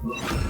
There.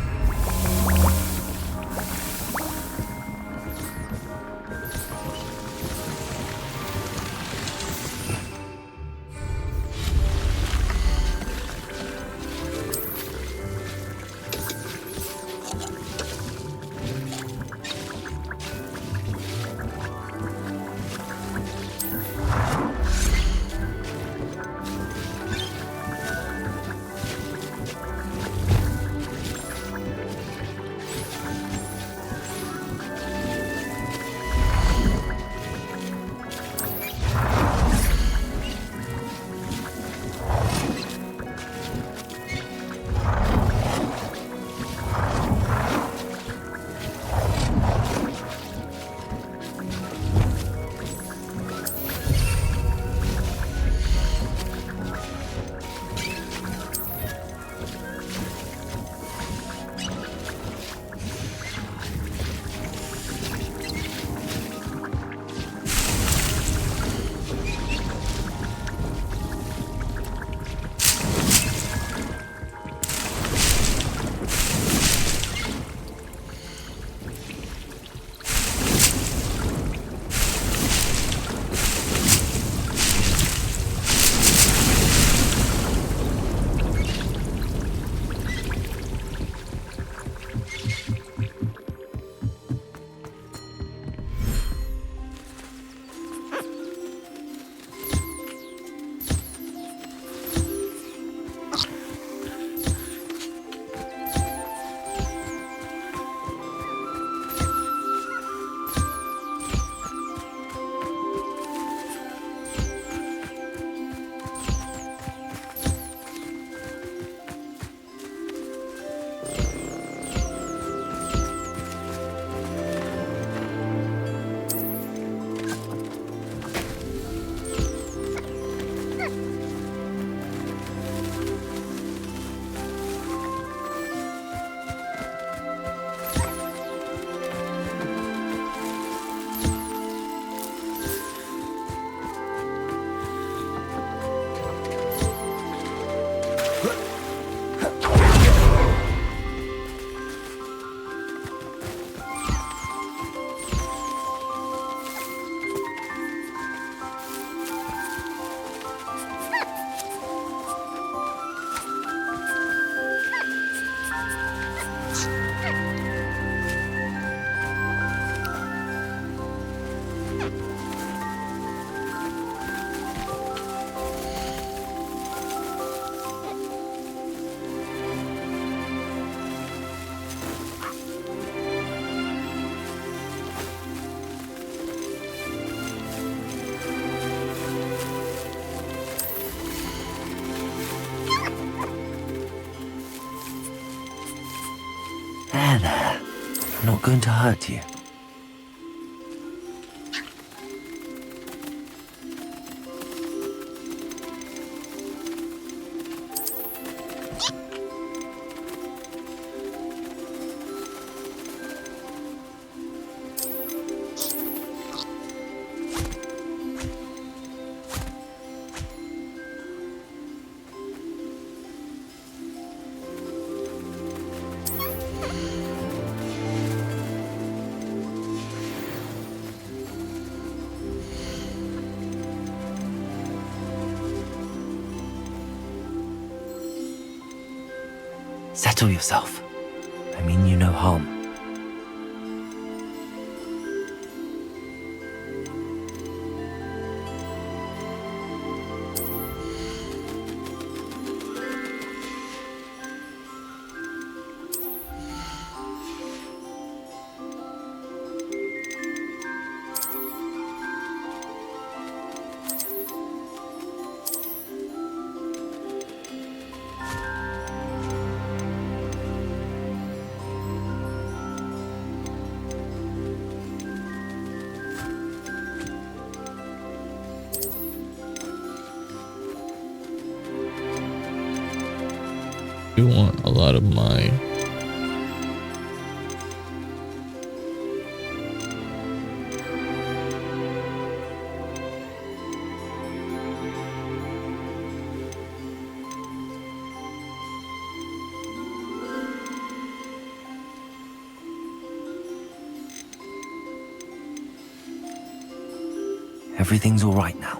I'm not going to hurt you. Settle yourself. I mean you no harm. You want a lot of my Everything's all right now.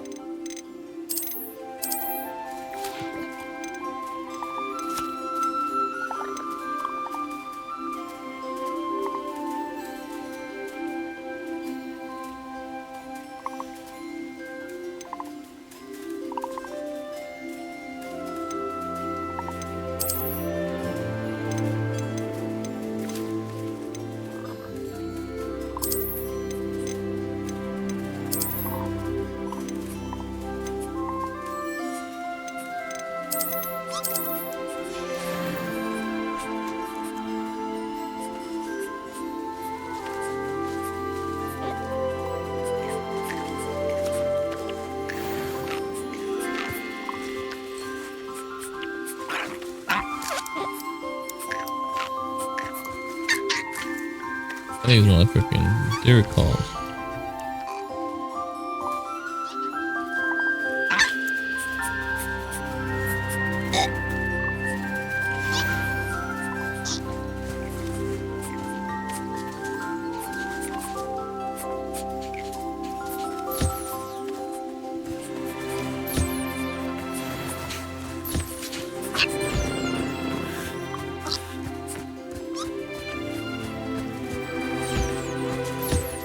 I think it's one of the freaking deer calls.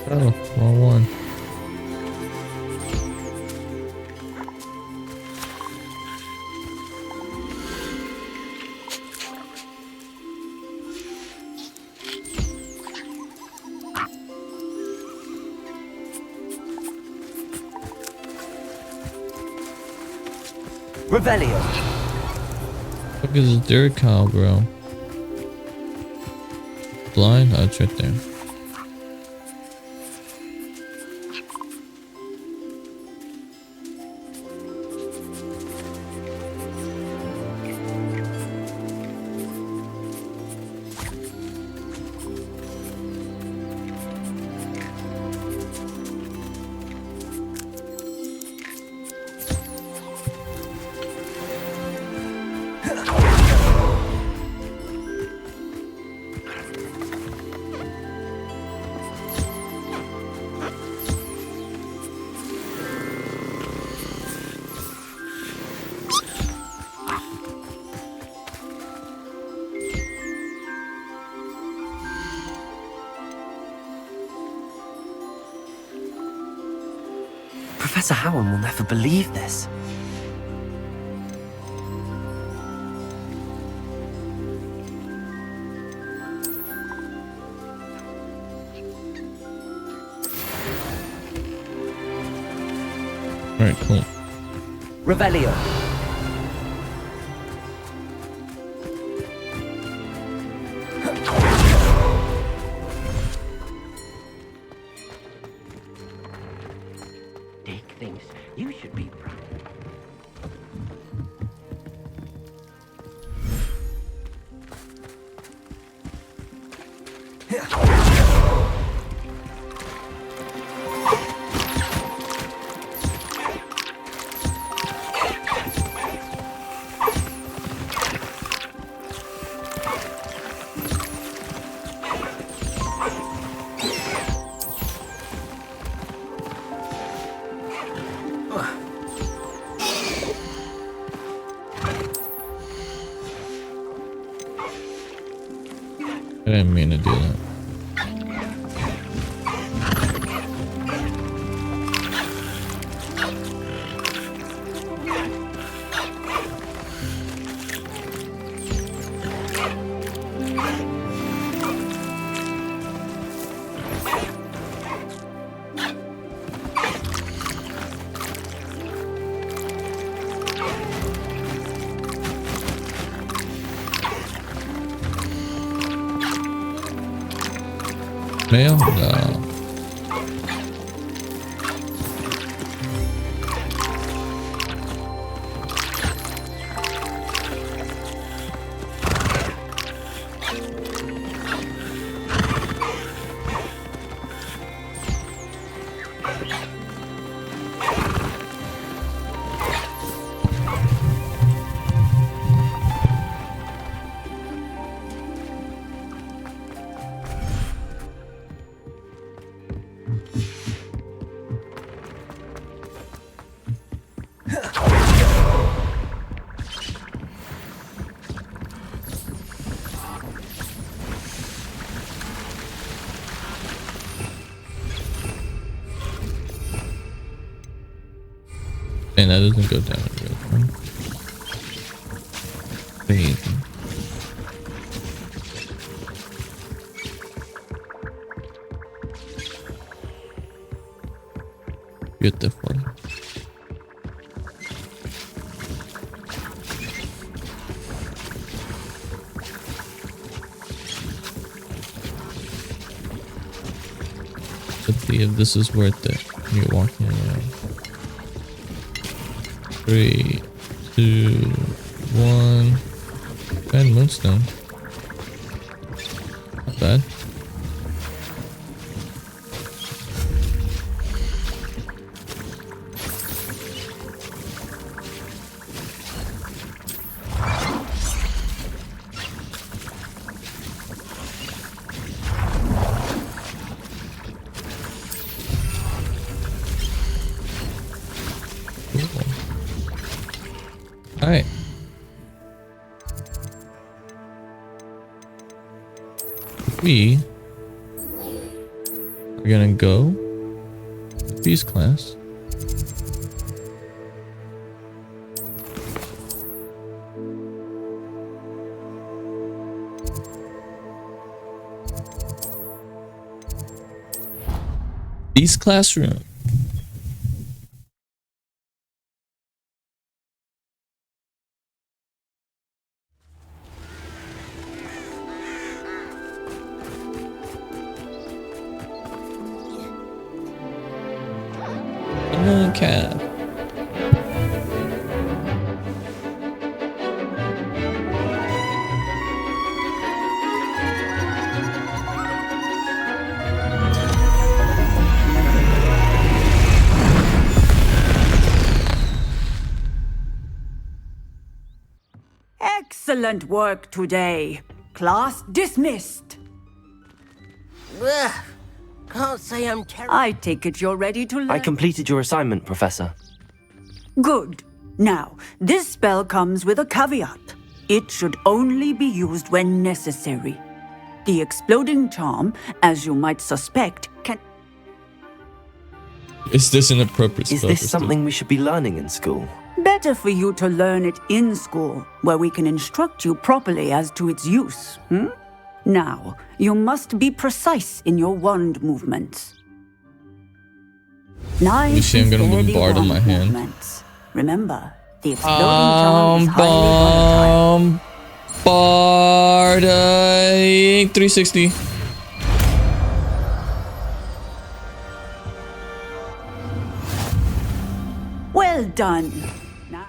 Oh, wrong one. Revelio. Look at this deer cow, bro. Blind? Oh, it's right there. Professor Howard will never believe this. Alright, cool. Revelio. Dick thinks you should be proud. I didn't mean to do that. Mail? No. saying that doesn't go down real quick. Crazy. Beautiful. Let's see if this is worth it. You're walking around. 3, 2, 1. Bad moonstone. Not bad. Alright. We are gonna go Beast class. Beast classroom. Cab. Excellent work today. Class dismissed. Ugh, can't say I'm terrible. I take it you're ready to learn. I completed your assignment, Professor. Good. Now, this spell comes with a caveat. It should only be used when necessary. The exploding charm, as you might suspect, can... Is this an appropriate spell? Is this something we should be learning in school? Better for you to learn it in school, where we can instruct you properly as to its use. Now, you must be precise in your wand movements. Nice You see I'm gonna steady bombard on wand my hand. movements. Remember, the exploding charm is highly volatile. Bombarding 360. Well done. Now,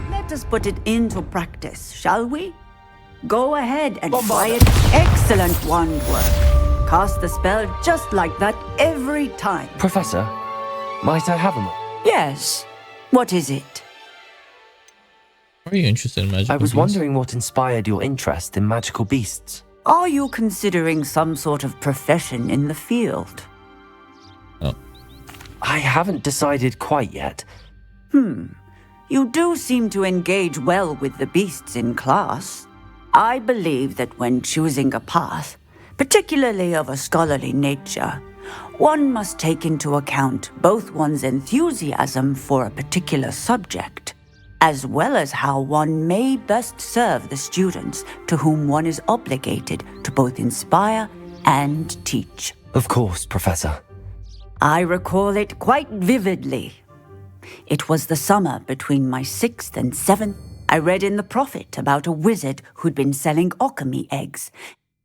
let us put it into practice, shall we? Go ahead and try it. Excellent wand work. Cast the spell just like that every time. Professor, might I have a Yes. What is it? Are you interested in magic? I was wondering what inspired your interest in magical beasts. Are you considering some sort of profession in the field? Oh. I haven't decided quite yet. You do seem to engage well with the beasts in class. I believe that when choosing a path, particularly of a scholarly nature, one must take into account both one's enthusiasm for a particular subject, as well as how one may best serve the students to whom one is obligated to both inspire and teach. Of course, Professor. I recall it quite vividly. It was the summer between my 6th and 7th. I read in the Prophet about a wizard who'd been selling alchemy eggs.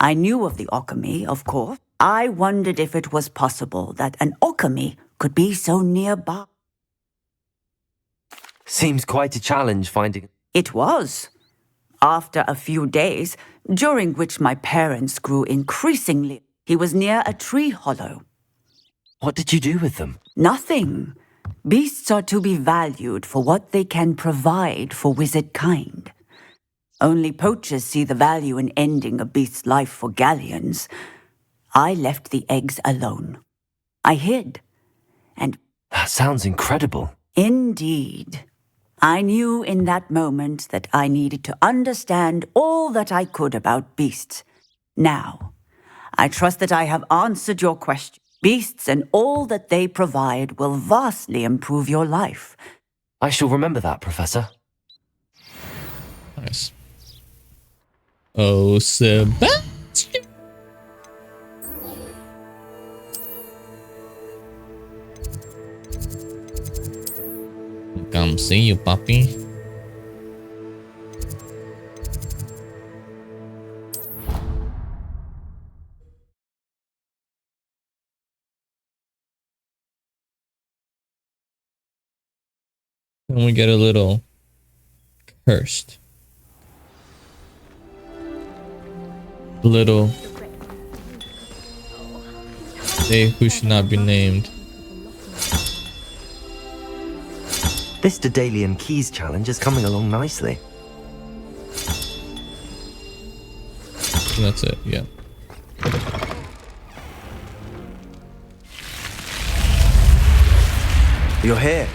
I knew of the alchemy, of course. I wondered if it was possible that an alchemy could be so nearby. Seems quite a challenge finding... It was. After a few days, during which my parents grew increasingly, he was near a tree hollow. What did you do with them? Nothing. Beasts are to be valued for what they can provide for wizard kind. Only poachers see the value in ending a beast's life for galleons. I left the eggs alone. I hid. And That sounds incredible. indeed, I knew in that moment that I needed to understand all that I could about beasts, Now, I trust that I have answered your question. Beasts and all that they provide will vastly improve your life. I shall remember that, Professor. Nice. Oh, Sebastian. Come see you, puppy. And we get a little cursed. Little they who should not be named. This Daedalian Keys challenge is coming along nicely. And that's it, yeah. You're here.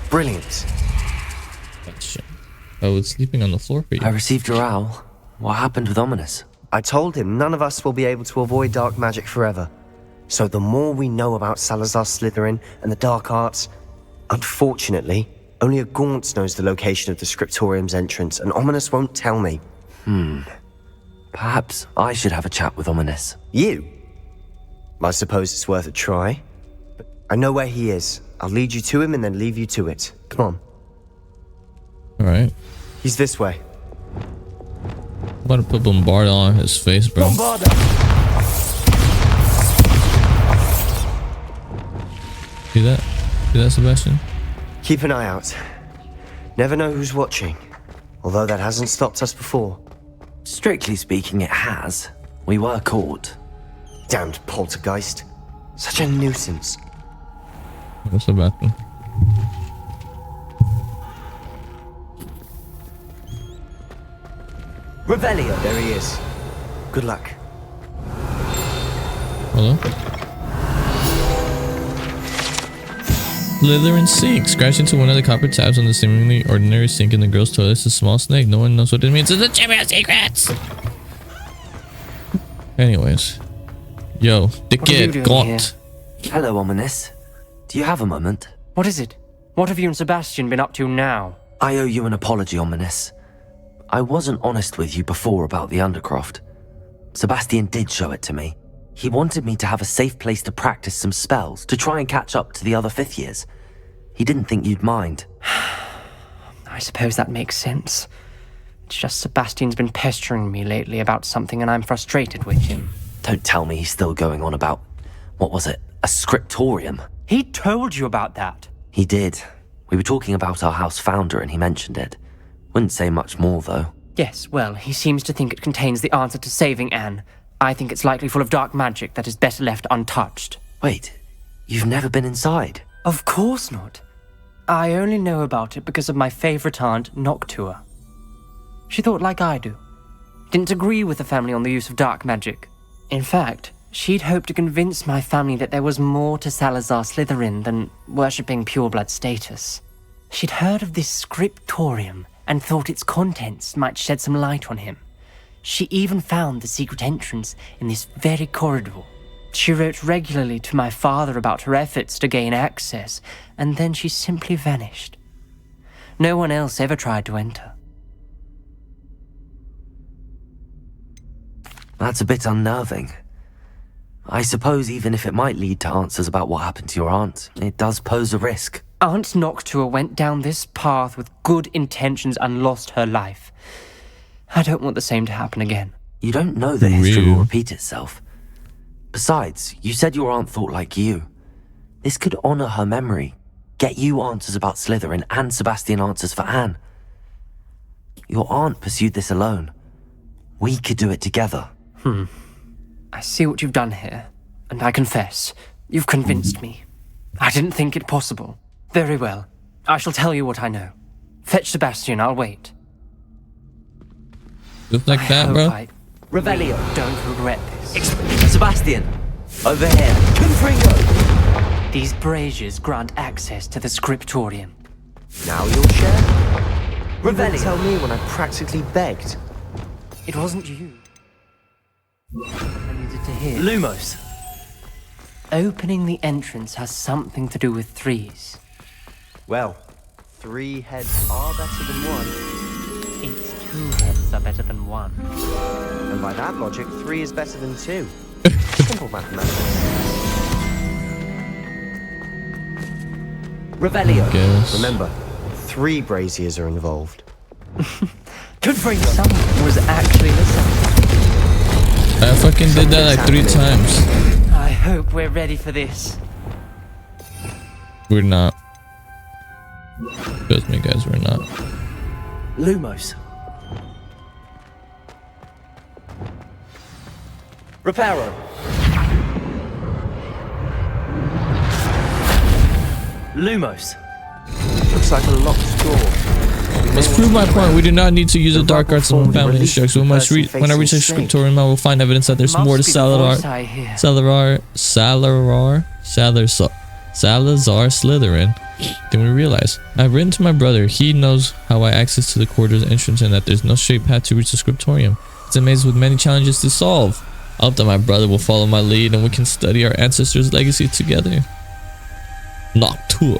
Brilliant. Gotcha. I was sleeping on the floor for you. I received your owl. What happened with Ominous? I told him none of us will be able to avoid dark magic forever. So the more we know about Salazar Slytherin and the dark arts, unfortunately, only a Gaunt knows the location of the Scriptorium's entrance, and Ominous won't tell me. Perhaps I should have a chat with Ominous. You? I suppose it's worth a try. But I know where he is. I'll lead you to him and then leave you to it. Come on. Alright. He's this way. I'm about to put Bombarda on his face, bro. Bombarda! See that? See that, Sebastian? Keep an eye out. Never know who's watching. Although that hasn't stopped us before. Strictly speaking, it has. We were caught. Damned poltergeist. Such a nuisance. What's Sebastian? Revelio! There he is. Good luck. Hello? Slytherin sink. Scratch into one of the copper tabs on the seemingly ordinary sink in the girls' toilet. It's a small snake. No one knows what it means. It's the Chamber of Secrets! Anyways. Yo, the kid, Gaunt. Hello, Ominous. Do you have a moment? What is it? What have you and Sebastian been up to now? I owe you an apology, Ominous. I wasn't honest with you before about the Undercroft. Sebastian did show it to me. He wanted me to have a safe place to practice some spells, to try and catch up to the other fifth years. He didn't think you'd mind. I suppose that makes sense. It's just Sebastian's been pestering me lately about something and I'm frustrated with him. Don't tell me he's still going on about, what was it, a scriptorium? He told you about that. He did. We were talking about our house founder and he mentioned it. Wouldn't say much more, though. Yes, well, he seems to think it contains the answer to saving Anne. I think it's likely full of dark magic that is better left untouched. Wait, you've never been inside? Of course not. I only know about it because of my favorite aunt, Noctua. She thought like I do. Didn't agree with the family on the use of dark magic. In fact, she'd hoped to convince my family that there was more to Salazar Slytherin than worshipping pureblood status. She'd heard of this scriptorium and thought its contents might shed some light on him. She even found the secret entrance in this very corridor. She wrote regularly to my father about her efforts to gain access, and then she simply vanished. No one else ever tried to enter. That's a bit unnerving. I suppose even if it might lead to answers about what happened to your aunt, it does pose a risk. Aunt Noctua went down this path with good intentions and lost her life. I don't want the same to happen again. You don't know that history will repeat itself. Besides, you said your aunt thought like you. This could honor her memory, get you answers about Slytherin and Sebastian answers for Anne. Your aunt pursued this alone. We could do it together. I see what you've done here, and I confess, you've convinced me. I didn't think it possible. Very well. I shall tell you what I know. Fetch Sebastian, I'll wait. Just like that, bro? Revelio. Don't regret this. Sebastian! Over here! Confringo! These braziers grant access to the scriptorium. Now you'll share? Revelio. Tell me when I practically begged. It wasn't you. I needed to hear. Lumos! Opening the entrance has something to do with threes. Well, 3 heads are better than 1. It's 2 heads are better than 1. And by that logic, 3 is better than 2. Simple mathematics. Revelio. Guess. Remember, 3 braziers are involved. Good for you. Someone was actually listening. I fucking did that like 3 times. I hope we're ready for this. We're not. Trust me, guys, we're not. Lumos. Reparo. Lumos. Looks like a locked door. Let's prove my point. We do not need to use the dark arts and family destructs. When I reach the scriptorium, I will find evidence that there's more to Salazar Slytherin than we realize. I've written to my brother. He knows how I access to the corridor's entrance and that there's no straight path to reach the scriptorium. It's a maze with many challenges to solve. I hope that my brother will follow my lead and we can study our ancestors' legacy together. Noctua.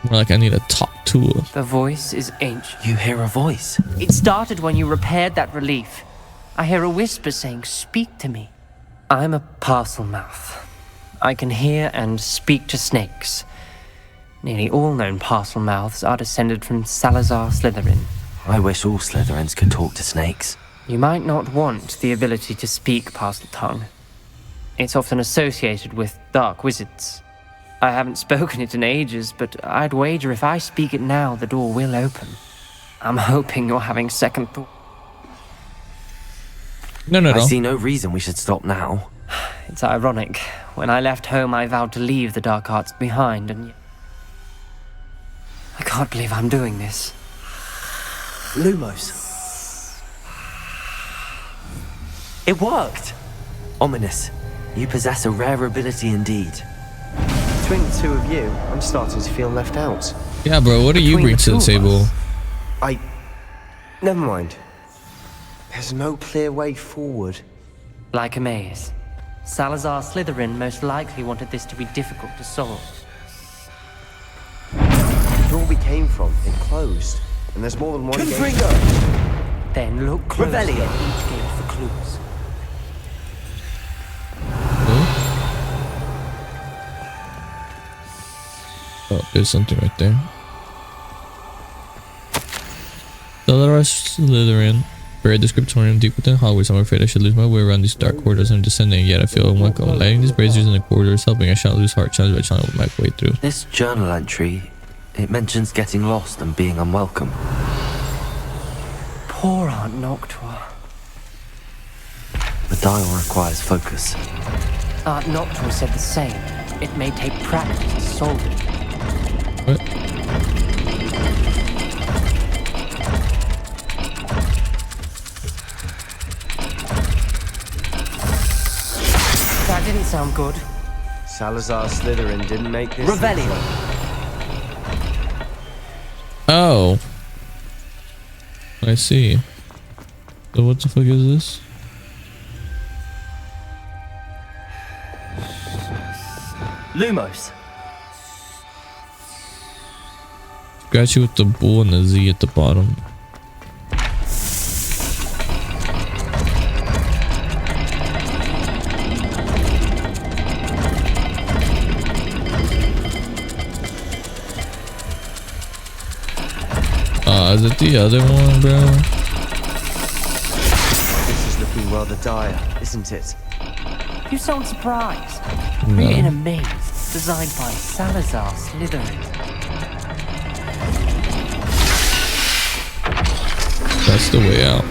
More like I need a top tool. The voice is ancient. You hear a voice. It started when you repaired that relief. I hear a whisper saying, "Speak to me." I'm a parcel mouth. I can hear and speak to snakes. Nearly all known parcel mouths are descended from Salazar Slytherin. I wish all Slytherins could talk to snakes. You might not want the ability to speak parcel tongue. It's often associated with dark wizards. I haven't spoken it in ages, but I'd wager if I speak it now, the door will open. I'm hoping you're having second thought. No. I see no reason we should stop now. It's ironic. When I left home, I vowed to leave the dark arts behind, and yet I can't believe I'm doing this. Lumos. It worked! Ominous. You possess a rare ability indeed. Between the 2 of you, I'm starting to feel left out. Yeah, bro, what do you bring to the table? Never mind. There's no clear way forward. Like a maze. Salazar Slytherin most likely wanted this to be difficult to solve. The door we came from, it closed. And there's more than one gate. Then look closely Revelio. at each gate for clues. Oh, there's something right there. Salazar Slytherin. Buried the scriptorium deep within Hogwarts. I'm afraid I should lose my way around these dark corridors. I'm descending, yet I feel unwelcome. Lighting these braziers in the corridor is helping. I shan't lose heart. Challenge by challenge my way through. This journal entry, it mentions getting lost and being unwelcome. Poor Aunt Noctua. The dial requires focus. Aunt Noctua said the same. It may take practice to solve it. What? That didn't sound good. Salazar Slytherin didn't make this. Revelio. Oh. I see. So what the fuck is this? Lumos. Got you with the bull and the Z at the bottom. Is it the other one, bro? This is looking rather dire, isn't it? You sound surprised. No. We're in a maze designed by Salazar Slytherin. That's the way out.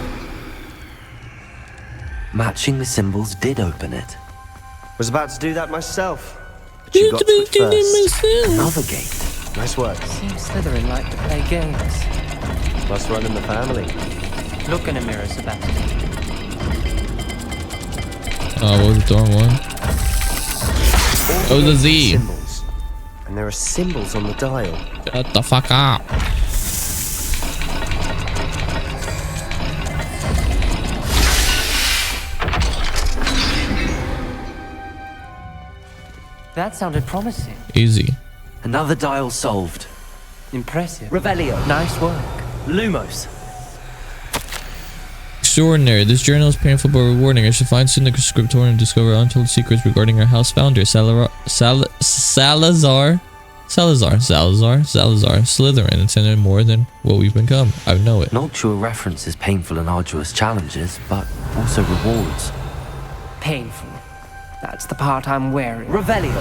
Matching the symbols did open it. Was about to do that myself. But you got to it first. Another gate. Nice work. Seems Slytherin like to play games. Must run in the family. Look in a mirror, Sebastian. What was the wrong one? Oh, the Z. Symbols. And there are symbols on the dial. Shut the fuck up. That sounded promising. Easy. Another dial solved. Impressive. Revelio. Nice work. Lumos. Extraordinary. This journal is painful but rewarding. I should find soon the scriptorium and discover untold secrets regarding our house founder, Salazar Slytherin, intended more than what we've become. I know it. Noctua references painful and arduous challenges, but also rewards. Painful. That's the part I'm wearing. Revelio.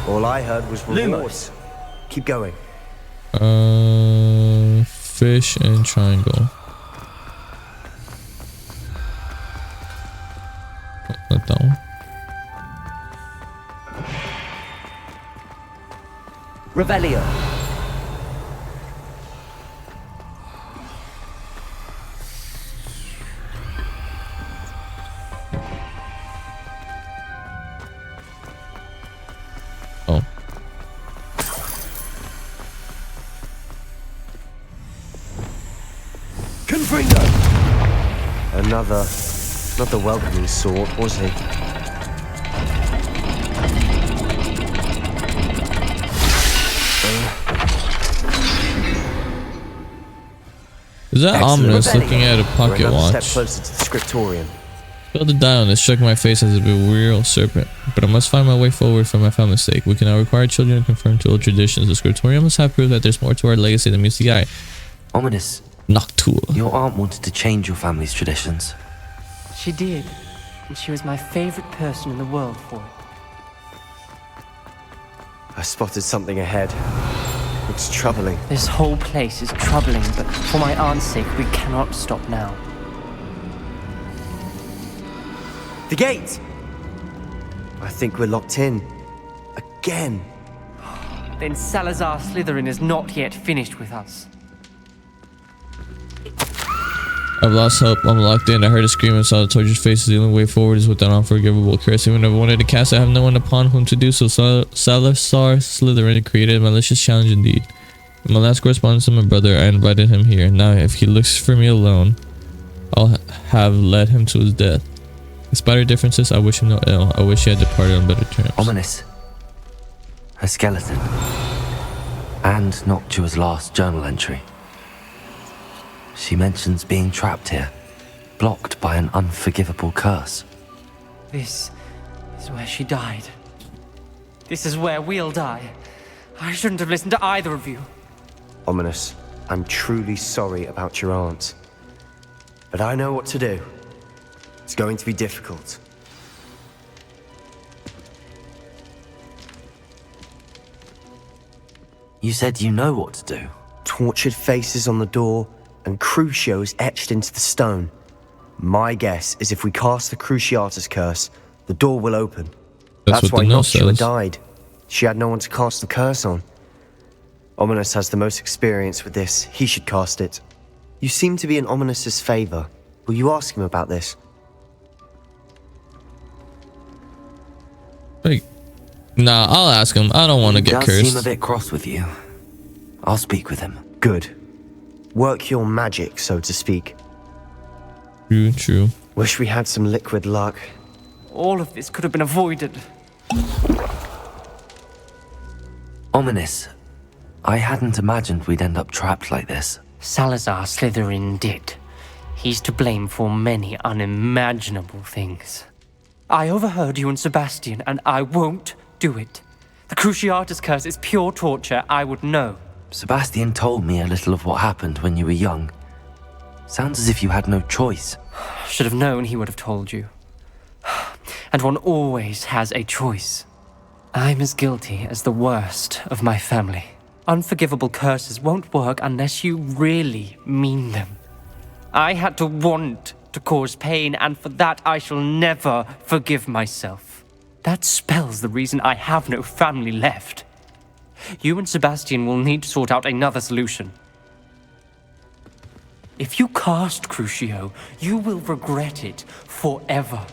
All I heard was rewards. Lumos. Keep going. Fish and triangle. Not that one. Revelio. Oh. Confringo. Another, not the welcoming sort, was he? Is that Excellent. ominous looking at a We're pocket another watch? step closer to the scriptorium. Spelled the die on it, struck my face as a real serpent. But I must find my way forward for my family's sake. We cannot require children to conform to old traditions. The scriptorium must have proof that there's more to our legacy than meets the eye. Ominous. Noctua. Your aunt wanted to change your family's traditions. She did. And she was my favorite person in the world for it. I spotted something ahead. It's troubling. This whole place is troubling, but for my aunt's sake, we cannot stop now. The gate! I think we're locked in. Again. Then Salazar Slytherin is not yet finished with us. I've lost hope. I'm locked in. I heard a scream and saw the tortured faces. The only way forward is with that unforgivable curse. Even if I wanted to cast, I have no one upon whom to do so. Salazar Slytherin created a malicious challenge indeed. In my last correspondence to my brother, I invited him here. Now, if he looks for me alone, I'll have led him to his death. Despite our differences, I wish him no ill. I wish he had departed on better terms. Ominous. A skeleton. And Noctua's last journal entry. She mentions being trapped here, blocked by an unforgivable curse. This is where she died. This is where we'll die. I shouldn't have listened to either of you. Ominous, I'm truly sorry about your aunt. But I know what to do. It's going to be difficult. You said you know what to do. Tortured faces on the door and Crucios etched into the stone. My guess is if we cast the Cruciatus curse, the door will open. That's why Noctua died. She had no one to cast the curse on. Ominous has the most experience with this. He should cast it. You seem to be in Ominous's favor. Will you ask him about this? Wait. Nah, I'll ask him. I don't want to get He cursed. does seem a bit cross with you. I'll speak with him. Good. Work your magic, so to speak. True. Wish we had some liquid luck. All of this could have been avoided. Ominous. I hadn't imagined we'd end up trapped like this. Salazar Slytherin did. He's to blame for many unimaginable things. I overheard you and Sebastian, and I won't do it. The Cruciatus curse is pure torture. I would know. Sebastian told me a little of what happened when you were young. Sounds as if you had no choice. Should have known he would have told you. And one always has a choice. I'm as guilty as the worst of my family. Unforgivable curses won't work unless you really mean them. I had to want to cause pain, and for that I shall never forgive myself. That spells the reason I have no family left. You and Sebastian will need to sort out another solution. If you cast Crucio, you will regret it forever.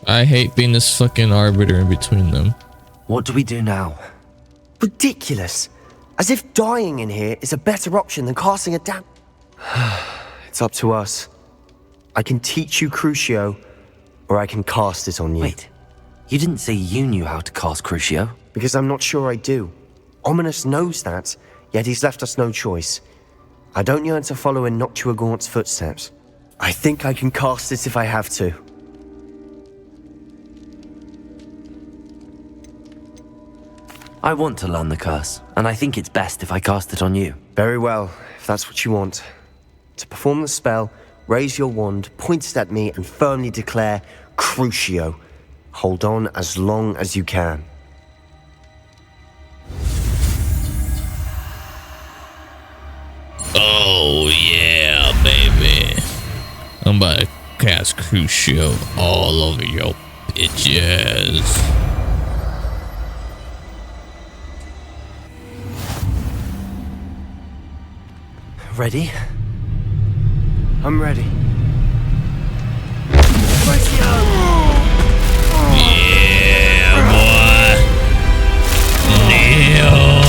I hate being this fucking arbiter in between them. What do we do now? Ridiculous. As if dying in here is a better option than casting a damn... It's up to us. I can teach you Crucio, or I can cast it on you. Wait. You didn't say you knew how to cast Crucio. Because I'm not sure I do. Ominous knows that, yet he's left us no choice. I don't yearn to follow in Noctua Gaunt's footsteps. I think I can cast it if I have to. I want to learn the curse, and I think it's best if I cast it on you. Very well, if that's what you want. To perform the spell, raise your wand, point it at me, and firmly declare, Crucio. Hold on as long as you can. Oh yeah, baby. I'm about to cast Crucio all over your bitches. Ready? I'm ready. Yeah, boy. Neo.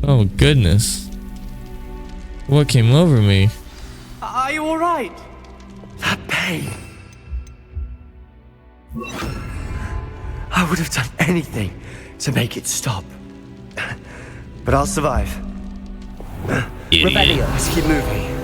Oh goodness. What came over me? Are you alright? That pain. I would have done anything to make it stop. But I'll survive. Idiot. Let's keep moving.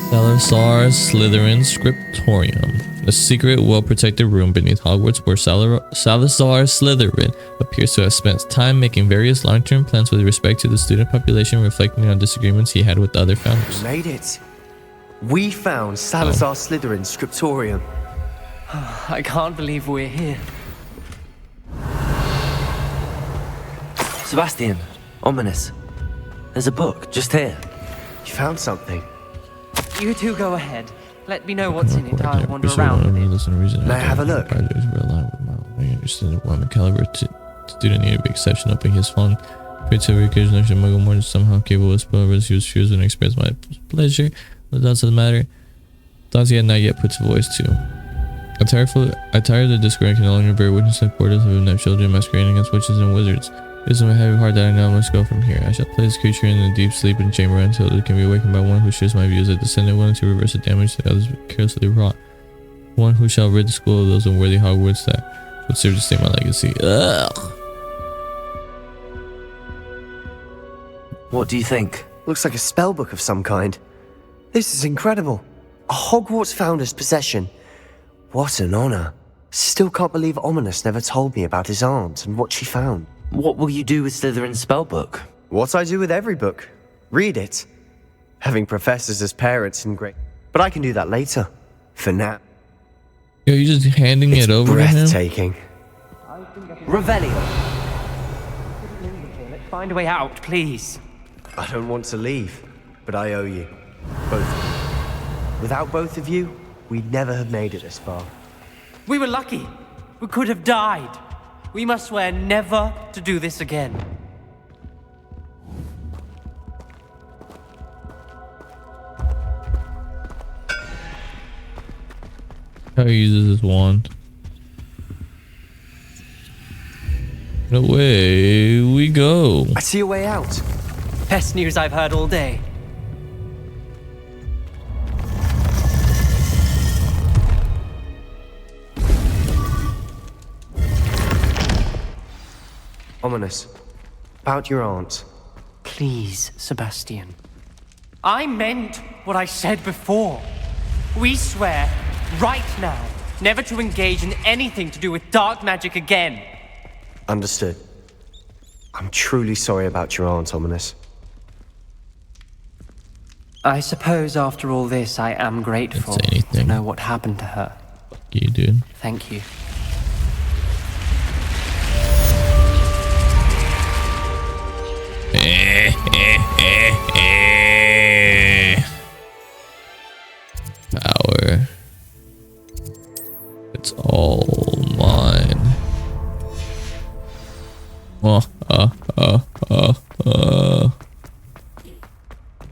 Salazar Slytherin Scriptorium. A secret, well-protected room beneath Hogwarts where Salazar Slytherin appears to have spent time making various long-term plans with respect to the student population, reflecting on disagreements he had with the other founders. We made it. We found Salazar Slytherin's Scriptorium. I can't believe we're here. Sebastian, ominous. There's a book just here. You found something. You two go ahead. Let me know what's in it. I'll wander around with it. May I have a look? I understand that one caliber student needed to be exceptional, but he has fallen prey to every occasion. Actually, Muggle more somehow capable of spell rescues fears and express my pleasure. The thoughts of the matter. Thoughts he had not yet put to voice to. I tired of the discord and can no longer bear witness to quarters of inept children masquerading against witches and wizards. It is my heavy heart that I now must go from here. I shall place this creature in a deep sleeping chamber until it can be awakened by one who shares my views, a descendant willing to reverse the damage that others carelessly wrought. One who shall rid the school of those unworthy Hogwarts that would serve to stay my legacy. Ugh. What do you think? Looks like a spellbook of some kind. This is incredible. A Hogwarts founder's possession. What an honor. Still can't believe Ominous never told me about his aunt and what she found. What will you do with Slytherin's spellbook? What I do with every book. Read it. Having professors as parents and great... But I can do that later. For now. Yo, you just handing it over to him? Breathtaking. Revelio. Let's find a way out, please. I don't want to leave, but I owe you. Both of you. Without both of you, we'd never have made it this far. We were lucky. We could have died. We must swear never to do this again. How he uses his wand. And away we go. I see a way out. Best news I've heard all day. Ominous. About your aunt. Please, Sebastian. I meant what I said before. We swear, right now, never to engage in anything to do with dark magic again. Understood. I'm truly sorry about your aunt, Ominous. I suppose after all this, I am grateful to know what happened to her. Fuck you, dude. Thank you. Power. It's all mine.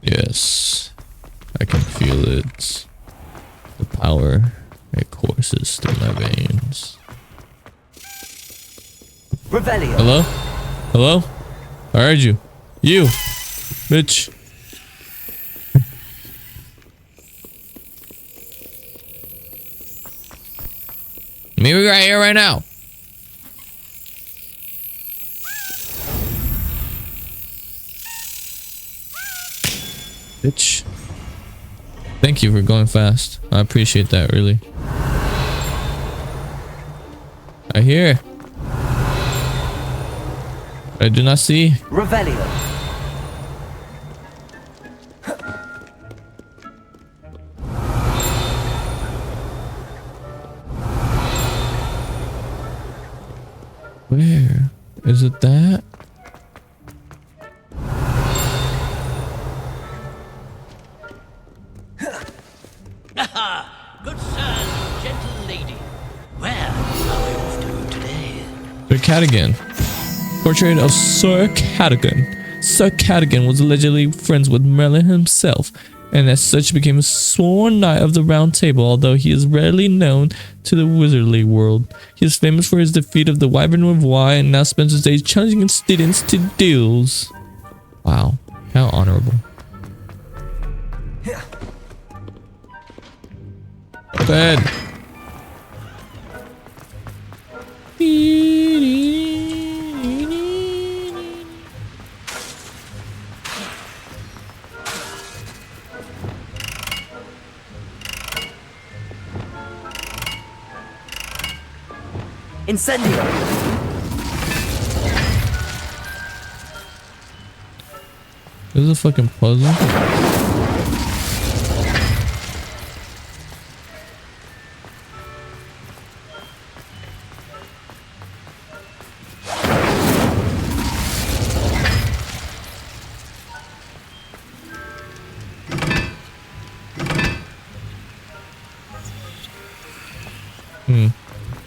Yes. I can feel it. The power, it courses through my veins. Hello? Hello? I heard you. You! Bitch. Maybe right here, right now. Bitch. Thank you for going fast. I appreciate that, really. I hear. I do not see. Revelio. Where? Is it that? Good sir, gentle lady. Where are we off to today? Sir Cadogan. Portrait of Sir Cadogan. Sir Cadogan was allegedly friends with Merlin himself, and as such became a sworn knight of the Round Table, although he is rarely known to the wizardly world. He is famous for his defeat of the Wyvern of Y and now spends his days challenging students to duels. Wow, how honorable. Bed. Incendio. This is a fucking puzzle.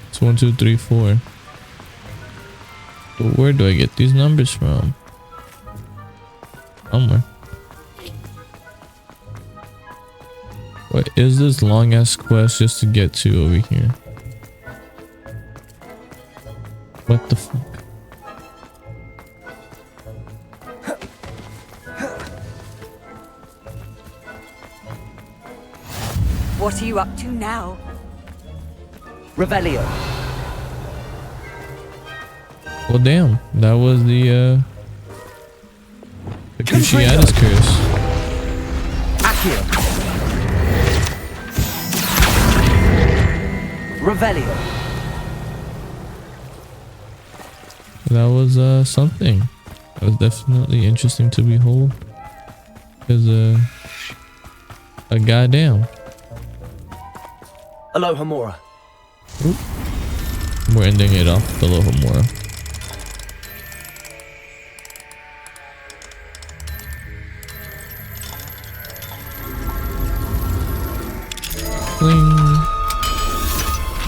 It's 1, 2, 3, 4. But where do I get these numbers from? Somewhere. What is this long ass quest just to get to over here? What the fuck? What are you up to now? Revelio. Well, damn. That was the Cruciatus curse. Accio. Revelio. That was something. That was definitely interesting to behold. Cause a goddamn. Aloha Mora. Oop. We're ending it off with Aloha Mora. Bling.